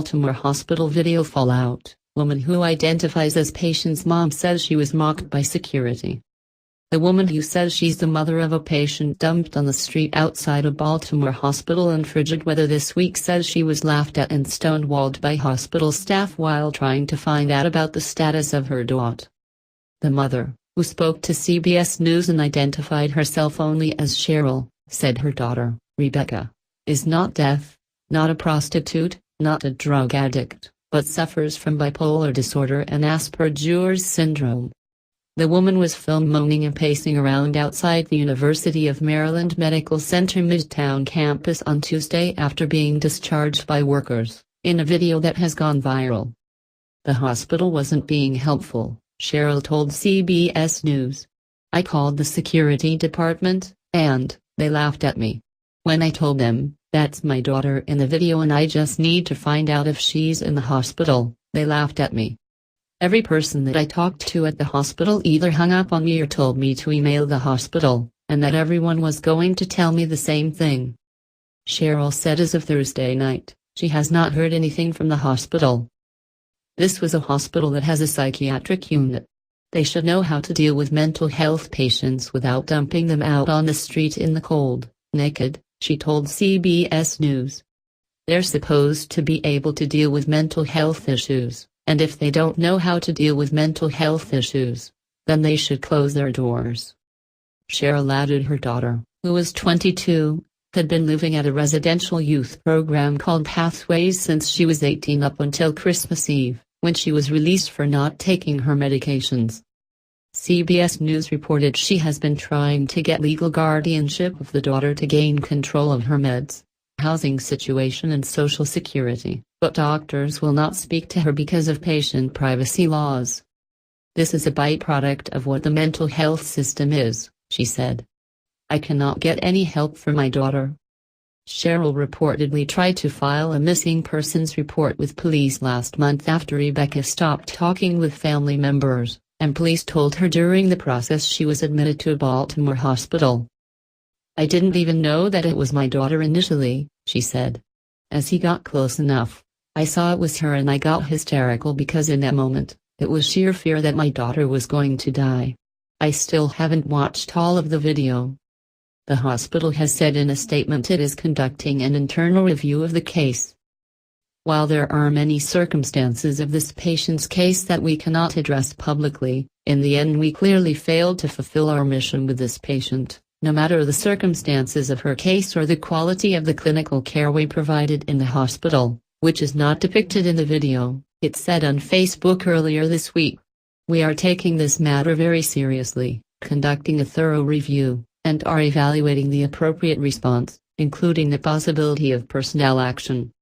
Baltimore hospital video fallout. Woman who identifies as patient's mom says she was mocked by security. The woman who says she's the mother of a patient dumped on the street outside a Baltimore hospital in frigid weather this week says she was laughed at and stonewalled by hospital staff while trying to find out about the status of her daughter. The mother, who spoke to CBS News and identified herself only as Cheryl, said her daughter, Rebecca, is not deaf, not a prostitute, not a drug addict, but suffers from bipolar disorder and Asperger's syndrome. The woman was filmed moaning and pacing around outside the University of Maryland Medical Center Midtown campus on Tuesday after being discharged by workers, in a video that has gone viral. The hospital wasn't being helpful, Cheryl told CBS News. I called the security department, and they laughed at me. When I told them, that's my daughter in the video and I just need to find out if she's in the hospital, they laughed at me. Every person that I talked to at the hospital either hung up on me or told me to email the hospital, and that everyone was going to tell me the same thing. Cheryl said as of Thursday night, she has not heard anything from the hospital. This was a hospital that has a psychiatric unit. They should know how to deal with mental health patients without dumping them out on the street in the cold, naked, she told CBS News. They're supposed to be able to deal with mental health issues. And if they don't know how to deal with mental health issues, then they should close their doors. Cheryl added her daughter, who was 22, had been living at a residential youth program called Pathways since she was 18 up until Christmas Eve, when she was released for not taking her medications. CBS News reported she has been trying to get legal guardianship of the daughter to gain control of her meds, housing situation and Social Security, but doctors will not speak to her because of patient privacy laws. This is a byproduct of what the mental health system is, she said. I cannot get any help for my daughter. Cheryl reportedly tried to file a missing persons report with police last month after Rebecca stopped talking with family members, and police told her during the process she was admitted to a Baltimore hospital. I didn't even know that it was my daughter initially, she said. As he got close enough, I saw it was her and I got hysterical because in that moment, it was sheer fear that my daughter was going to die. I still haven't watched all of the video. The hospital has said in a statement it is conducting an internal review of the case. While there are many circumstances of this patient's case that we cannot address publicly, in the end we clearly failed to fulfill our mission with this patient. No matter the circumstances of her case or the quality of the clinical care we provided in the hospital, which is not depicted in the video, it said on Facebook earlier this week. We are taking this matter very seriously, conducting a thorough review, and are evaluating the appropriate response, including the possibility of personnel action.